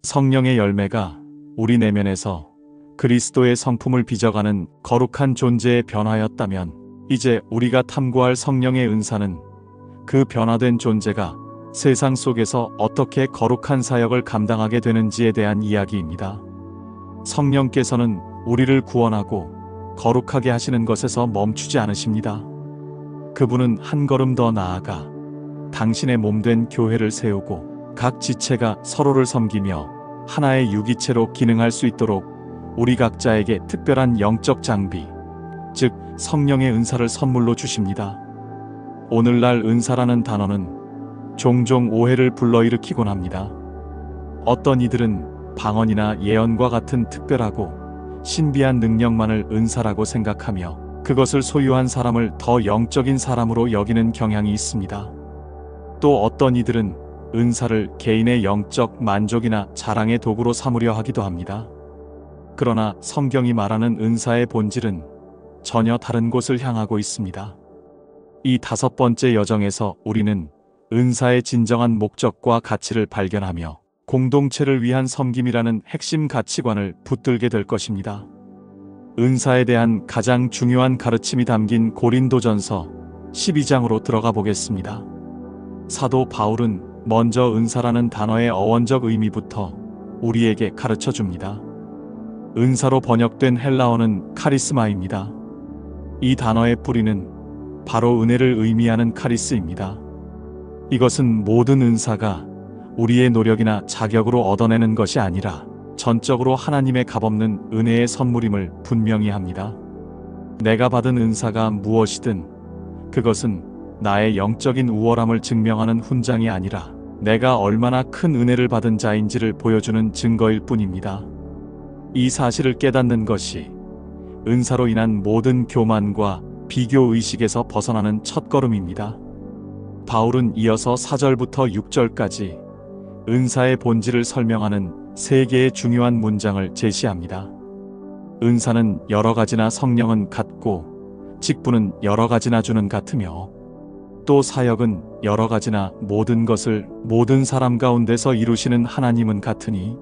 성령의 열매가 우리 내면에서 그리스도의 성품을 빚어가는 거룩한 존재에 변화하였다면, 이제 우리가 탐구할 성령의 은사는 그 변화된 존재가 세상 속에서 어떻게 거룩한 사역을 감당하게 되는지에 대한 이야기입니다. 성령께서는 우리를 구원하고 거룩하게 하시는 것에서 멈추지 않으십니다. 그분은 한 걸음 더 나아가 당신의 몸된 교회를 세우고 각 지체가 서로를 섬기며 하나의 유기체로 기능할 수 있도록 우리 각자에게 특별한 영적 장비, 즉 성령의 은사를 선물로 주십니다. 오늘날 은사라는 단어는 종종 오해를 불러일으키곤 합니다. 어떤 이들은 방언이나 예언과 같은 특별하고 신비한 능력만을 은사라고 생각하며 그것을 소유한 사람을 더 영적인 사람으로 여기는 경향이 있습니다. 또 어떤 이들은 은사를 개인의 영적 만족이나 자랑의 도구로 삼으려 하기도 합니다. 그러나 성경이 말하는 은사의 본질은 전혀 다른 곳을 향하고 있습니다. 이 다섯 번째 여정에서 우리는 은사의 진정한 목적과 가치를 발견하며 공동체를 위한 섬김이라는 핵심 가치관을 붙들게 될 것입니다. 은사에 대한 가장 중요한 가르침이 담긴 고린도전서 12장으로 들어가 보겠습니다. 사도 바울은 먼저 은사라는 단어의 어원적 의미부터 우리에게 가르쳐 줍니다. 은사로 번역된 헬라어는 카리스마입니다. 이 단어의 뿌리는 바로 은혜를 의미하는 카리스입니다. 이것은 모든 은사가 우리의 노력이나 자격으로 얻어내는 것이 아니라 전적으로 하나님의 값없는 은혜의 선물임을 분명히 합니다. 내가 받은 은사가 무엇이든 그것은 나의 영적인 우월함을 증명하는 훈장이 아니라 내가 얼마나 큰 은혜를 받은 자인지를 보여주는 증거일 뿐입니다. 이 사실을 깨닫는 것이 은사로 인한 모든 교만과 비교의식에서 벗어나는 첫걸음입니다. 바울은 이어서 4절부터 6절까지 은사의 본질을 설명하는 세 개의 중요한 문장을 제시합니다. 은사는 여러 가지나 성령은 같고, 직분은 여러 가지나 주는 같으며, 또 사역은 여러 가지나 모든 것을 모든 사람 가운데서 이루시는 하나님은 같으니,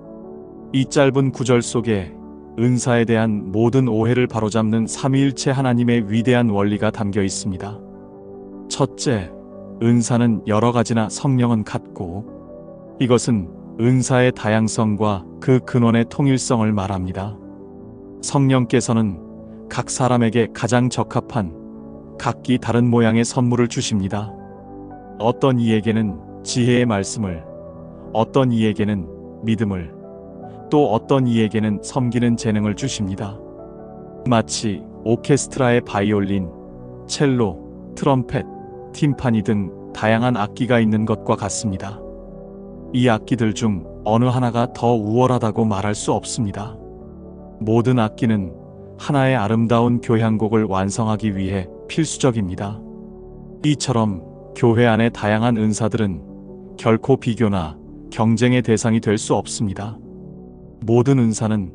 이 짧은 구절 속에 은사에 대한 모든 오해를 바로잡는 삼위일체 하나님의 위대한 원리가 담겨 있습니다. 첫째, 은사는 여러 가지나 성령은 같고, 이것은 은사의 다양성과 그 근원의 통일성을 말합니다. 성령께서는 각 사람에게 가장 적합한 각기 다른 모양의 선물을 주십니다. 어떤 이에게는 지혜의 말씀을, 어떤 이에게는 믿음을, 또 어떤 이에게는 섬기는 재능을 주십니다. 마치 오케스트라의 바이올린, 첼로, 트럼펫, 팀파니 등 다양한 악기가 있는 것과 같습니다. 이 악기들 중 어느 하나가 더 우월하다고 말할 수 없습니다. 모든 악기는 하나의 아름다운 교향곡을 완성하기 위해 필수적입니다. 이처럼 교회 안의 다양한 은사들은 결코 비교나 경쟁의 대상이 될 수 없습니다. 모든 은사는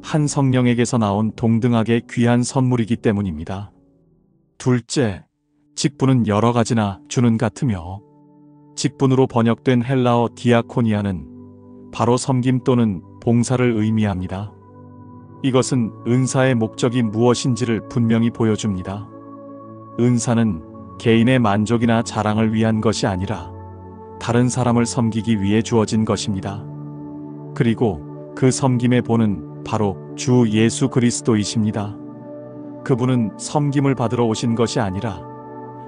한 성령에게서 나온 동등하게 귀한 선물이기 때문입니다. 둘째, 직분은 여러 가지나 주는 같으며, 직분으로 번역된 헬라어 디아코니아는 바로 섬김 또는 봉사를 의미합니다. 이것은 은사의 목적이 무엇인지를 분명히 보여줍니다. 은사는 개인의 만족이나 자랑을 위한 것이 아니라 다른 사람을 섬기기 위해 주어진 것입니다. 그리고 그 섬김의 본은 바로 주 예수 그리스도이십니다. 그분은 섬김을 받으러 오신 것이 아니라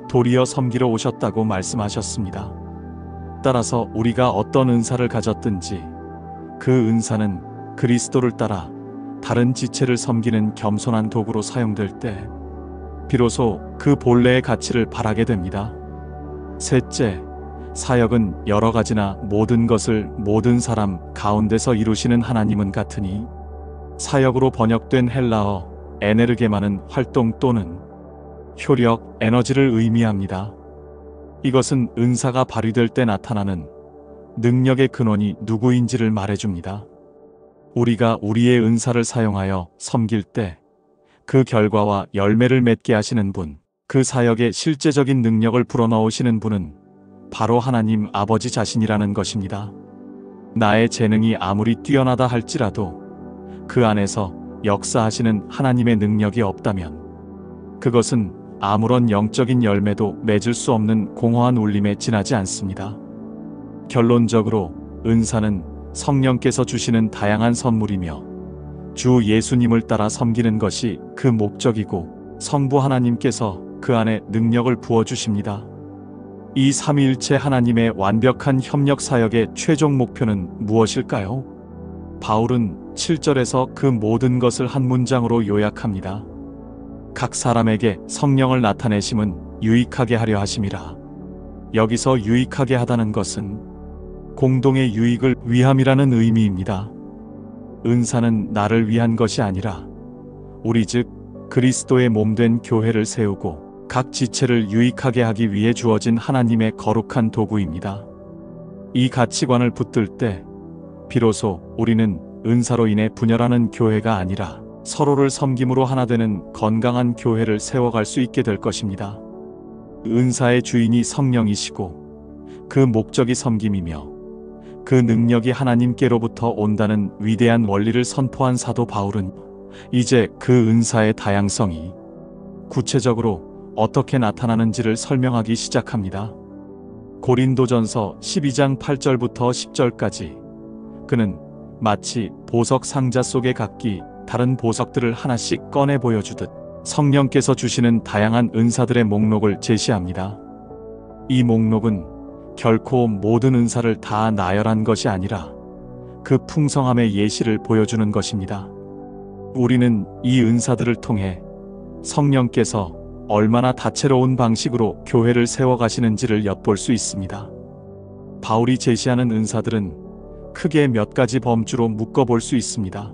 도리어 섬기러 오셨다고 말씀하셨습니다. 따라서 우리가 어떤 은사를 가졌든지 그 은사는 그리스도를 따라 다른 지체를 섬기는 겸손한 도구로 사용될 때 비로소 그 본래의 가치를 발하게 됩니다. 셋째, 사역은 여러 가지나 모든 것을 모든 사람 가운데서 이루시는 하나님은 같으니, 사역으로 번역된 헬라어 에네르게마는 활동 또는 효력, 에너지를 의미합니다. 이것은 은사가 발휘될 때 나타나는 능력의 근원이 누구인지를 말해줍니다. 우리가 우리의 은사를 사용하여 섬길 때 그 결과와 열매를 맺게 하시는 분, 그 사역의 실제적인 능력을 불어넣으시는 분은 바로 하나님 아버지 자신이라는 것입니다. 나의 재능이 아무리 뛰어나다 할지라도 그 안에서 역사하시는 하나님의 능력이 없다면 그것은 아무런 영적인 열매도 맺을 수 없는 공허한 울림에 지나지 않습니다. 결론적으로 은사는 성령께서 주시는 다양한 선물이며 주 예수님을 따라 섬기는 것이 그 목적이고 성부 하나님께서 그 안에 능력을 부어주십니다. 이 삼위일체 하나님의 완벽한 협력 사역의 최종 목표는 무엇일까요? 바울은 7절에서 그 모든 것을 한 문장으로 요약합니다. 각 사람에게 성령을 나타내심은 유익하게 하려 하심이라. 여기서 유익하게 하다는 것은 공동의 유익을 위함이라는 의미입니다. 은사는 나를 위한 것이 아니라 우리 즉 그리스도의 몸된 교회를 세우고 각 지체를 유익하게 하기 위해 주어진 하나님의 거룩한 도구입니다. 이 가치관을 붙들 때 비로소 우리는 은사로 인해 분열하는 교회가 아니라 서로를 섬김으로 하나 되는 건강한 교회를 세워갈 수 있게 될 것입니다. 은사의 주인이 성령이시고 그 목적이 섬김이며 그 능력이 하나님께로부터 온다는 위대한 원리를 선포한 사도 바울은 이제 그 은사의 다양성이 구체적으로 어떻게 나타나는지를 설명하기 시작합니다. 고린도전서 12장 8절부터 10절까지 그는 마치 보석 상자 속의 각기 다른 보석들을 하나씩 꺼내 보여주듯 성령께서 주시는 다양한 은사들의 목록을 제시합니다. 이 목록은 결코 모든 은사를 다 나열한 것이 아니라 그 풍성함의 예시를 보여주는 것입니다. 우리는 이 은사들을 통해 성령께서 얼마나 다채로운 방식으로 교회를 세워가시는지를 엿볼 수 있습니다. 바울이 제시하는 은사들은 크게 몇 가지 범주로 묶어볼 수 있습니다.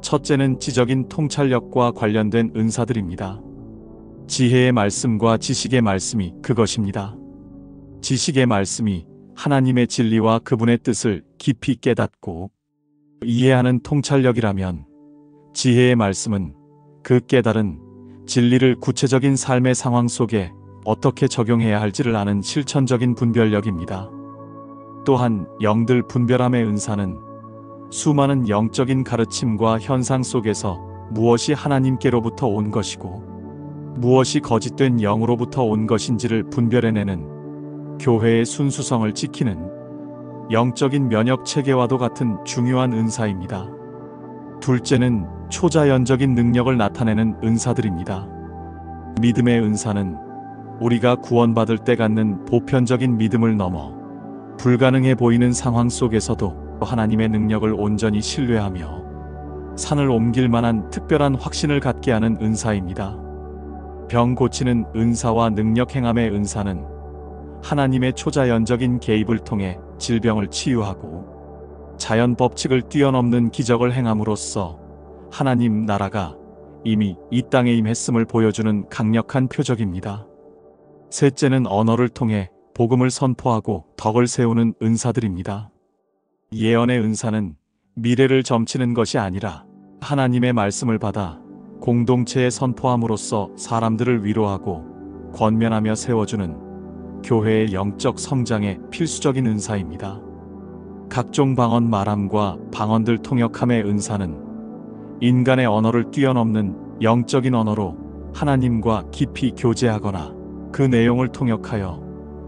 첫째는 지적인 통찰력과 관련된 은사들입니다. 지혜의 말씀과 지식의 말씀이 그것입니다. 지식의 말씀이 하나님의 진리와 그분의 뜻을 깊이 깨닫고 이해하는 통찰력이라면 지혜의 말씀은 그 깨달은 진리를 구체적인 삶의 상황 속에 어떻게 적용해야 할지를 아는 실천적인 분별력입니다. 또한 영들 분별함의 은사는 수많은 영적인 가르침과 현상 속에서 무엇이 하나님께로부터 온 것이고 무엇이 거짓된 영으로부터 온 것인지를 분별해내는 교회의 순수성을 지키는 영적인 면역 체계와도 같은 중요한 은사입니다. 둘째는 초자연적인 능력을 나타내는 은사들입니다. 믿음의 은사는 우리가 구원받을 때 갖는 보편적인 믿음을 넘어 불가능해 보이는 상황 속에서도 하나님의 능력을 온전히 신뢰하며 산을 옮길 만한 특별한 확신을 갖게 하는 은사입니다. 병 고치는 은사와 능력 행함의 은사는 하나님의 초자연적인 개입을 통해 질병을 치유하고 자연 법칙을 뛰어넘는 기적을 행함으로써 하나님 나라가 이미 이 땅에 임했음을 보여주는 강력한 표적입니다. 셋째는 언어를 통해 복음을 선포하고 덕을 세우는 은사들입니다. 예언의 은사는 미래를 점치는 것이 아니라 하나님의 말씀을 받아 공동체에 선포함으로써 사람들을 위로하고 권면하며 세워주는 교회의 영적 성장의 필수적인 은사입니다. 각종 방언 말함과 방언들 통역함의 은사는 인간의 언어를 뛰어넘는 영적인 언어로 하나님과 깊이 교제하거나 그 내용을 통역하여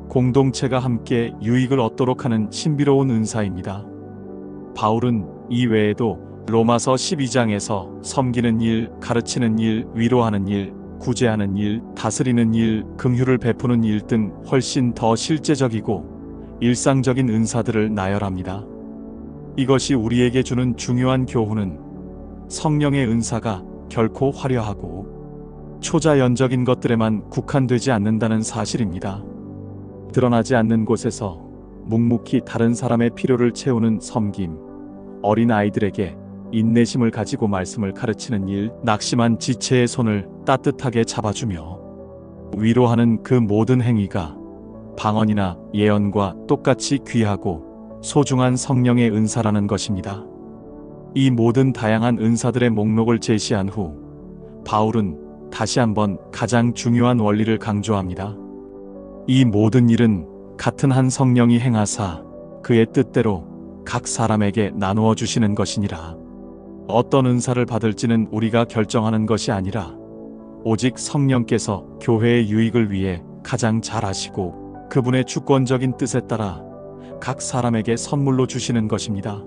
공동체가 함께 유익을 얻도록 하는 신비로운 은사입니다. 바울은 이 외에도 로마서 12장에서 섬기는 일, 가르치는 일, 위로하는 일, 구제하는 일, 다스리는 일, 긍휼을 베푸는 일 등 훨씬 더 실제적이고 일상적인 은사들을 나열합니다. 이것이 우리에게 주는 중요한 교훈은 성령의 은사가 결코 화려하고 초자연적인 것들에만 국한되지 않는다는 사실입니다. 드러나지 않는 곳에서 묵묵히 다른 사람의 필요를 채우는 섬김, 어린 아이들에게 인내심을 가지고 말씀을 가르치는 일, 낙심한 지체의 손을 따뜻하게 잡아주며 위로하는 그 모든 행위가 방언이나 예언과 똑같이 귀하고 소중한 성령의 은사라는 것입니다. 이 모든 다양한 은사들의 목록을 제시한 후 바울은 다시 한번 가장 중요한 원리를 강조합니다. 이 모든 일은 같은 한 성령이 행하사 그의 뜻대로 각 사람에게 나누어 주시는 것이니라. 어떤 은사를 받을지는 우리가 결정하는 것이 아니라 오직 성령께서 교회의 유익을 위해 가장 잘 아시고 그분의 주권적인 뜻에 따라 각 사람에게 선물로 주시는 것입니다.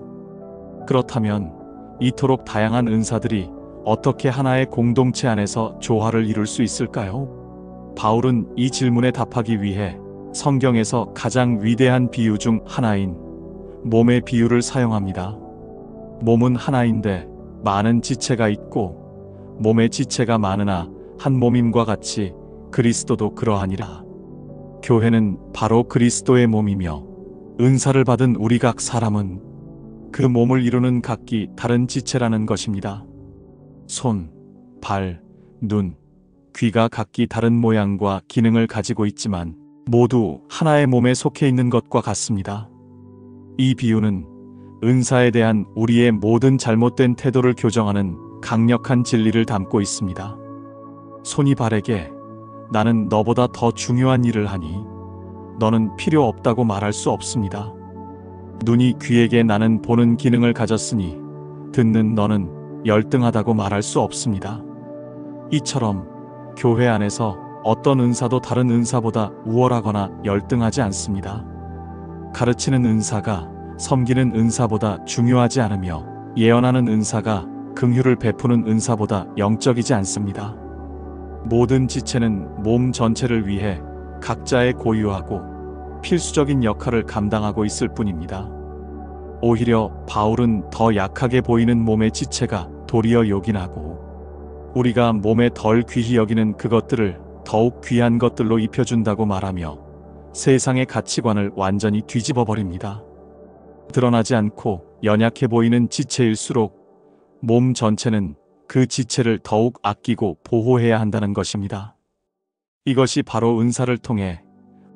그렇다면 이토록 다양한 은사들이 어떻게 하나의 공동체 안에서 조화를 이룰 수 있을까요? 바울은 이 질문에 답하기 위해 성경에서 가장 위대한 비유 중 하나인 몸의 비유를 사용합니다. 몸은 하나인데 많은 지체가 있고 몸의 지체가 많으나 한 몸임과 같이 그리스도도 그러하니라. 교회는 바로 그리스도의 몸이며 은사를 받은 우리 각 사람은 그 몸을 이루는 각기 다른 지체라는 것입니다. 손, 발, 눈, 귀가 각기 다른 모양과 기능을 가지고 있지만 모두 하나의 몸에 속해 있는 것과 같습니다. 이 비유는 은사에 대한 우리의 모든 잘못된 태도를 교정하는 강력한 진리를 담고 있습니다. 손이 발에게 나는 너보다 더 중요한 일을 하니 너는 필요 없다고 말할 수 없습니다. 눈이 귀에게 나는 보는 기능을 가졌으니 듣는 너는 열등하다고 말할 수 없습니다. 이처럼 교회 안에서 어떤 은사도 다른 은사보다 우월하거나 열등하지 않습니다. 가르치는 은사가 섬기는 은사보다 중요하지 않으며 예언하는 은사가 긍휼을 베푸는 은사보다 영적이지 않습니다. 모든 지체는 몸 전체를 위해 각자의 고유하고 필수적인 역할을 감당하고 있을 뿐입니다. 오히려 바울은 더 약하게 보이는 몸의 지체가 도리어 요긴하고 우리가 몸에 덜 귀히 여기는 그것들을 더욱 귀한 것들로 입혀준다고 말하며 세상의 가치관을 완전히 뒤집어 버립니다. 드러나지 않고 연약해 보이는 지체일수록 몸 전체는 그 지체를 더욱 아끼고 보호해야 한다는 것입니다. 이것이 바로 은사를 통해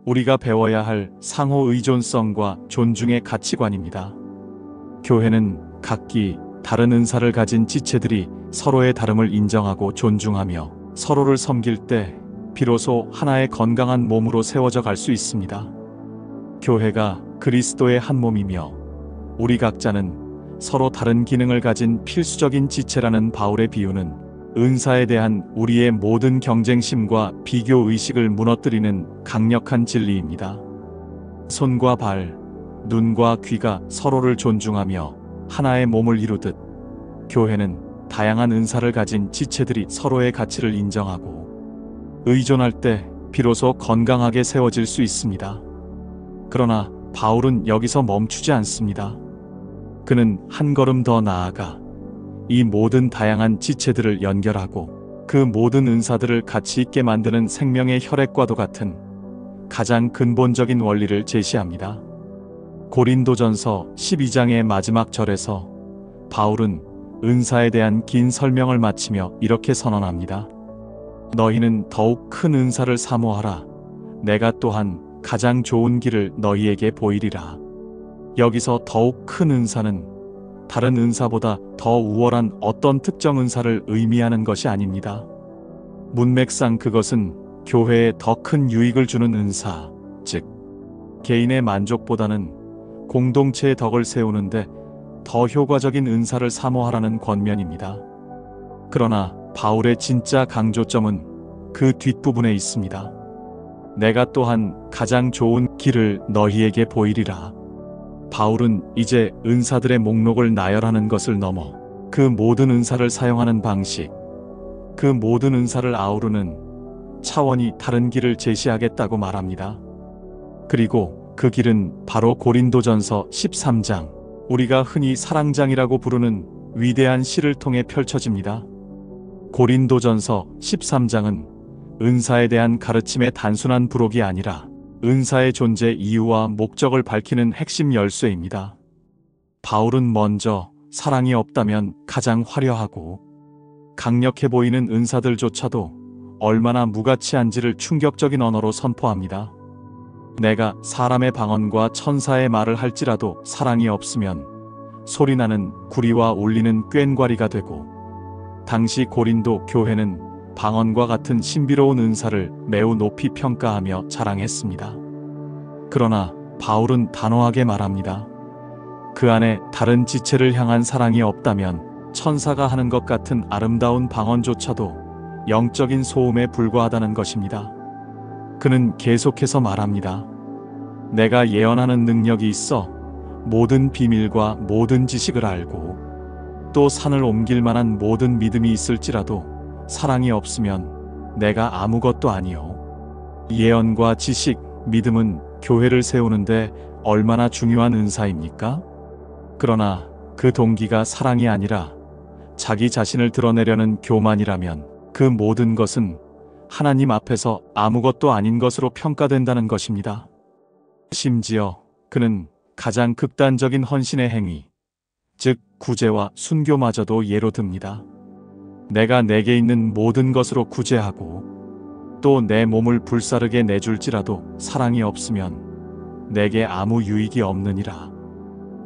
우리가 배워야 할 상호 의존성과 존중의 가치관입니다. 교회는 각기 다른 은사를 가진 지체들이 서로의 다름을 인정하고 존중하며 서로를 섬길 때 비로소 하나의 건강한 몸으로 세워져 갈 수 있습니다. 교회가 그리스도의 한 몸이며 우리 각자는 서로 다른 기능을 가진 필수적인 지체라는 바울의 비유는 은사에 대한 우리의 모든 경쟁심과 비교의식을 무너뜨리는 강력한 진리입니다. 손과 발, 눈과 귀가 서로를 존중하며 하나의 몸을 이루듯 교회는 다양한 은사를 가진 지체들이 서로의 가치를 인정하고 의존할 때 비로소 건강하게 세워질 수 있습니다. 그러나 바울은 여기서 멈추지 않습니다. 그는 한 걸음 더 나아가 이 모든 다양한 지체들을 연결하고 그 모든 은사들을 가치 있게 만드는 생명의 혈액과도 같은 가장 근본적인 원리를 제시합니다. 고린도전서 12장의 마지막 절에서 바울은 은사에 대한 긴 설명을 마치며 이렇게 선언합니다. 너희는 더욱 큰 은사를 사모하라. 내가 또한 가장 좋은 길을 너희에게 보이리라. 여기서 더욱 큰 은사는 다른 은사보다 더 우월한 어떤 특정 은사를 의미하는 것이 아닙니다. 문맥상 그것은 교회에 더 큰 유익을 주는 은사, 즉 개인의 만족보다는 공동체의 덕을 세우는데 더 효과적인 은사를 사모하라는 권면입니다. 그러나 바울의 진짜 강조점은 그 뒷부분에 있습니다. 내가 또한 가장 좋은 길을 너희에게 보이리라. 바울은 이제 은사들의 목록을 나열하는 것을 넘어 그 모든 은사를 사용하는 방식, 그 모든 은사를 아우르는 차원이 다른 길을 제시하겠다고 말합니다. 그리고 그 길은 바로 고린도전서 13장, 우리가 흔히 사랑장이라고 부르는 위대한 시를 통해 펼쳐집니다. 고린도전서 13장은 은사에 대한 가르침의 단순한 부록이 아니라 은사의 존재 이유와 목적을 밝히는 핵심 열쇠입니다. 바울은 먼저 사랑이 없다면 가장 화려하고 강력해 보이는 은사들조차도 얼마나 무가치한지를 충격적인 언어로 선포합니다. 내가 사람의 방언과 천사의 말을 할지라도 사랑이 없으면 소리나는 구리와 울리는 꽹과리가 되고, 당시 고린도 교회는 방언과 같은 신비로운 은사를 매우 높이 평가하며 자랑했습니다. 그러나 바울은 단호하게 말합니다. 그 안에 다른 지체를 향한 사랑이 없다면 천사가 하는 것 같은 아름다운 방언조차도 영적인 소음에 불과하다는 것입니다. 그는 계속해서 말합니다. 내가 예언하는 능력이 있어 모든 비밀과 모든 지식을 알고 또 산을 옮길 만한 모든 믿음이 있을지라도 사랑이 없으면 내가 아무것도 아니요. 예언과 지식, 믿음은 교회를 세우는데 얼마나 중요한 은사입니까? 그러나 그 동기가 사랑이 아니라 자기 자신을 드러내려는 교만이라면 그 모든 것은 하나님 앞에서 아무것도 아닌 것으로 평가된다는 것입니다. 심지어 그는 가장 극단적인 헌신의 행위, 즉 구제와 순교마저도 예로 듭니다. 내가 내게 있는 모든 것으로 구제하고 또 내 몸을 불사르게 내줄지라도 사랑이 없으면 내게 아무 유익이 없느니라.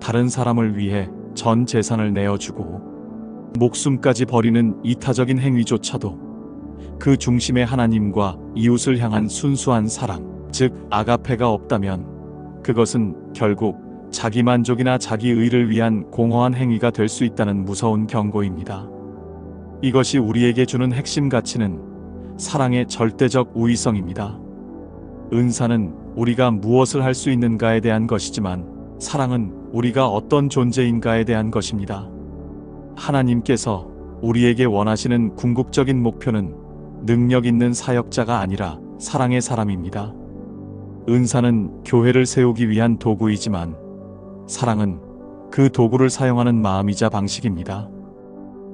다른 사람을 위해 전 재산을 내어주고 목숨까지 버리는 이타적인 행위조차도 그 중심에 하나님과 이웃을 향한 순수한 사랑, 즉 아가페가 없다면 그것은 결국 자기 만족이나 자기 의를 위한 공허한 행위가 될 수 있다는 무서운 경고입니다. 이것이 우리에게 주는 핵심 가치는 사랑의 절대적 우위성입니다. 은사는 우리가 무엇을 할 수 있는가에 대한 것이지만 사랑은 우리가 어떤 존재인가에 대한 것입니다. 하나님께서 우리에게 원하시는 궁극적인 목표는 능력 있는 사역자가 아니라 사랑의 사람입니다. 은사는 교회를 세우기 위한 도구이지만 사랑은 그 도구를 사용하는 마음이자 방식입니다.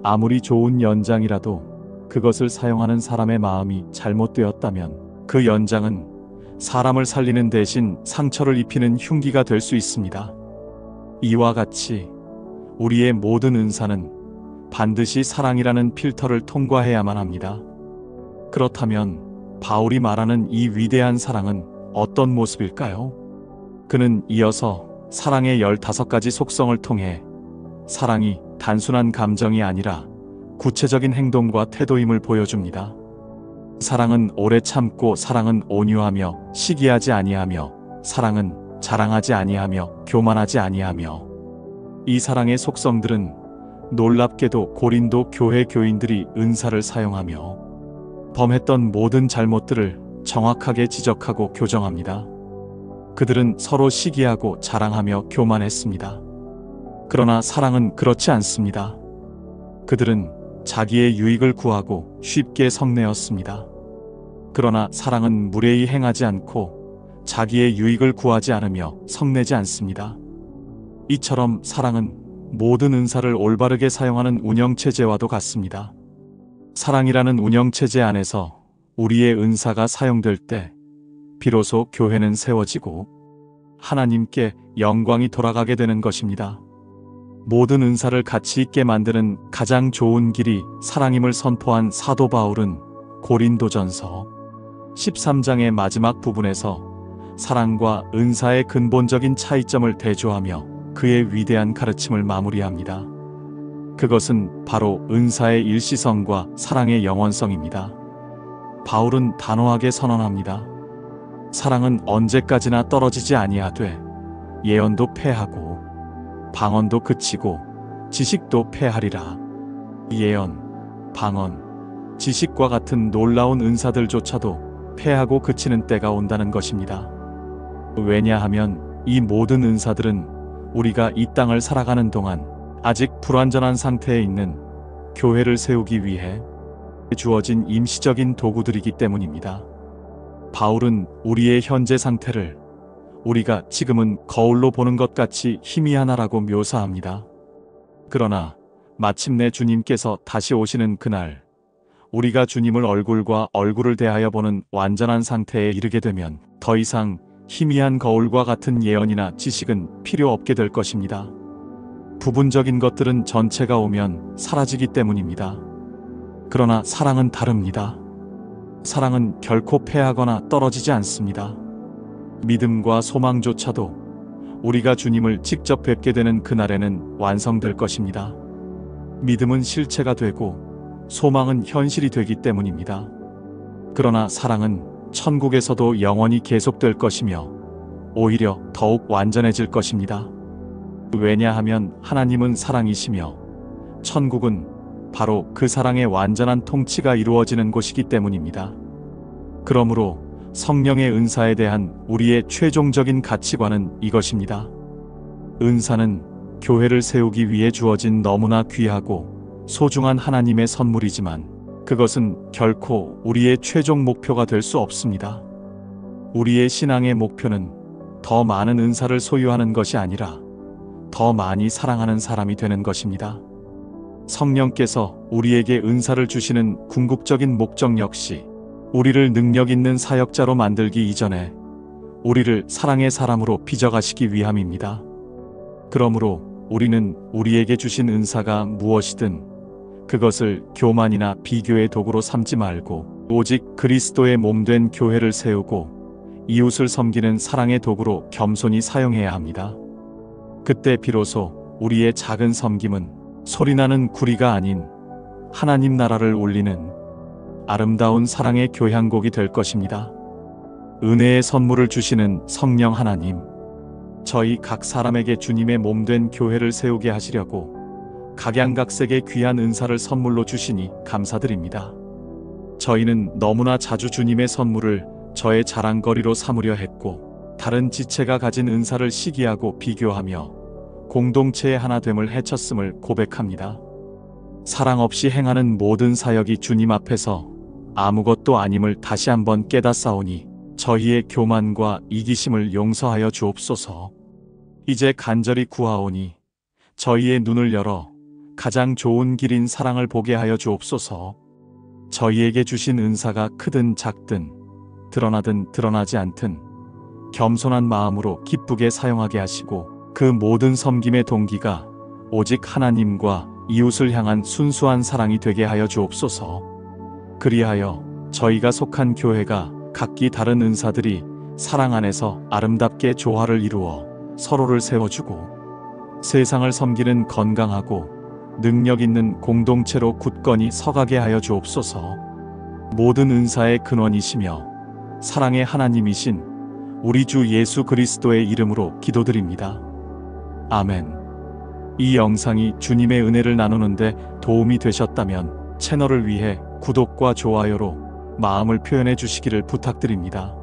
아무리 좋은 연장이라도 그것을 사용하는 사람의 마음이 잘못되었다면 그 연장은 사람을 살리는 대신 상처를 입히는 흉기가 될 수 있습니다. 이와 같이 우리의 모든 은사는 반드시 사랑이라는 필터를 통과해야만 합니다. 그렇다면 바울이 말하는 이 위대한 사랑은 어떤 모습일까요? 그는 이어서 사랑의 15가지 속성을 통해 사랑이 단순한 감정이 아니라 구체적인 행동과 태도임을 보여줍니다. 사랑은 오래 참고, 사랑은 온유하며 시기하지 아니하며, 사랑은 자랑하지 아니하며 교만하지 아니하며. 이 사랑의 속성들은 놀랍게도 고린도 교회 교인들이 은사를 사용하며 범했던 모든 잘못들을 정확하게 지적하고 교정합니다. 그들은 서로 시기하고 자랑하며 교만했습니다. 그러나 사랑은 그렇지 않습니다. 그들은 자기의 유익을 구하고 쉽게 성내었습니다. 그러나 사랑은 무례히 행하지 않고 자기의 유익을 구하지 않으며 성내지 않습니다. 이처럼 사랑은 모든 은사를 올바르게 사용하는 운영체제와도 같습니다. 사랑이라는 운영체제 안에서 우리의 은사가 사용될 때 비로소 교회는 세워지고 하나님께 영광이 돌아가게 되는 것입니다. 모든 은사를 가치 있게 만드는 가장 좋은 길이 사랑임을 선포한 사도 바울은 고린도전서 13장의 마지막 부분에서 사랑과 은사의 근본적인 차이점을 대조하며 그의 위대한 가르침을 마무리합니다. 그것은 바로 은사의 일시성과 사랑의 영원성입니다. 바울은 단호하게 선언합니다. 사랑은 언제까지나 떨어지지 아니하되 예언도 패하고 방언도 그치고 지식도 패하리라. 예언, 방언, 지식과 같은 놀라운 은사들조차도 패하고 그치는 때가 온다는 것입니다. 왜냐하면 이 모든 은사들은 우리가 이 땅을 살아가는 동안 아직 불완전한 상태에 있는 교회를 세우기 위해 주어진 임시적인 도구들이기 때문입니다. 바울은 우리의 현재 상태를 우리가 지금은 거울로 보는 것 같이 희미하나라고 묘사합니다. 그러나 마침내 주님께서 다시 오시는 그날, 우리가 주님을 얼굴과 얼굴을 대하여 보는 완전한 상태에 이르게 되면 더 이상 희미한 거울과 같은 예언이나 지식은 필요 없게 될 것입니다. 부분적인 것들은 전체가 오면 사라지기 때문입니다. 그러나 사랑은 다릅니다. 사랑은 결코 패하거나 떨어지지 않습니다. 믿음과 소망조차도 우리가 주님을 직접 뵙게 되는 그날에는 완성될 것입니다. 믿음은 실체가 되고 소망은 현실이 되기 때문입니다. 그러나 사랑은 천국에서도 영원히 계속될 것이며 오히려 더욱 완전해질 것입니다. 왜냐하면 하나님은 사랑이시며 천국은 바로 그 사랑의 완전한 통치가 이루어지는 곳이기 때문입니다. 그러므로 성령의 은사에 대한 우리의 최종적인 가치관은 이것입니다. 은사는 교회를 세우기 위해 주어진 너무나 귀하고 소중한 하나님의 선물이지만 그것은 결코 우리의 최종 목표가 될 수 없습니다. 우리의 신앙의 목표는 더 많은 은사를 소유하는 것이 아니라 더 많이 사랑하는 사람이 되는 것입니다. 성령께서 우리에게 은사를 주시는 궁극적인 목적 역시 우리를 능력 있는 사역자로 만들기 이전에 우리를 사랑의 사람으로 빚어가시기 위함입니다. 그러므로 우리는 우리에게 주신 은사가 무엇이든 그것을 교만이나 비교의 도구로 삼지 말고 오직 그리스도의 몸된 교회를 세우고 이웃을 섬기는 사랑의 도구로 겸손히 사용해야 합니다. 그때 비로소 우리의 작은 섬김은 소리나는 구리가 아닌 하나님 나라를 울리는 아름다운 사랑의 교향곡이 될 것입니다. 은혜의 선물을 주시는 성령 하나님, 저희 각 사람에게 주님의 몸된 교회를 세우게 하시려고 각양각색의 귀한 은사를 선물로 주시니 감사드립니다. 저희는 너무나 자주 주님의 선물을 저의 자랑거리로 삼으려 했고 다른 지체가 가진 은사를 시기하고 비교하며 공동체의 하나됨을 해쳤음을 고백합니다. 사랑 없이 행하는 모든 사역이 주님 앞에서 아무것도 아님을 다시 한번 깨닫사오니 저희의 교만과 이기심을 용서하여 주옵소서. 이제 간절히 구하오니 저희의 눈을 열어 가장 좋은 길인 사랑을 보게 하여 주옵소서. 저희에게 주신 은사가 크든 작든 드러나든 드러나지 않든 겸손한 마음으로 기쁘게 사용하게 하시고 그 모든 섬김의 동기가 오직 하나님과 이웃을 향한 순수한 사랑이 되게 하여 주옵소서. 그리하여 저희가 속한 교회가 각기 다른 은사들이 사랑 안에서 아름답게 조화를 이루어 서로를 세워주고 세상을 섬기는 건강하고 능력 있는 공동체로 굳건히 서가게 하여 주옵소서. 모든 은사의 근원이시며 사랑의 하나님이신 우리 주 예수 그리스도의 이름으로 기도드립니다. 아멘. 이 영상이 주님의 은혜를 나누는데 도움이 되셨다면 채널을 위해 구독과 좋아요로 마음을 표현해 주시기를 부탁드립니다.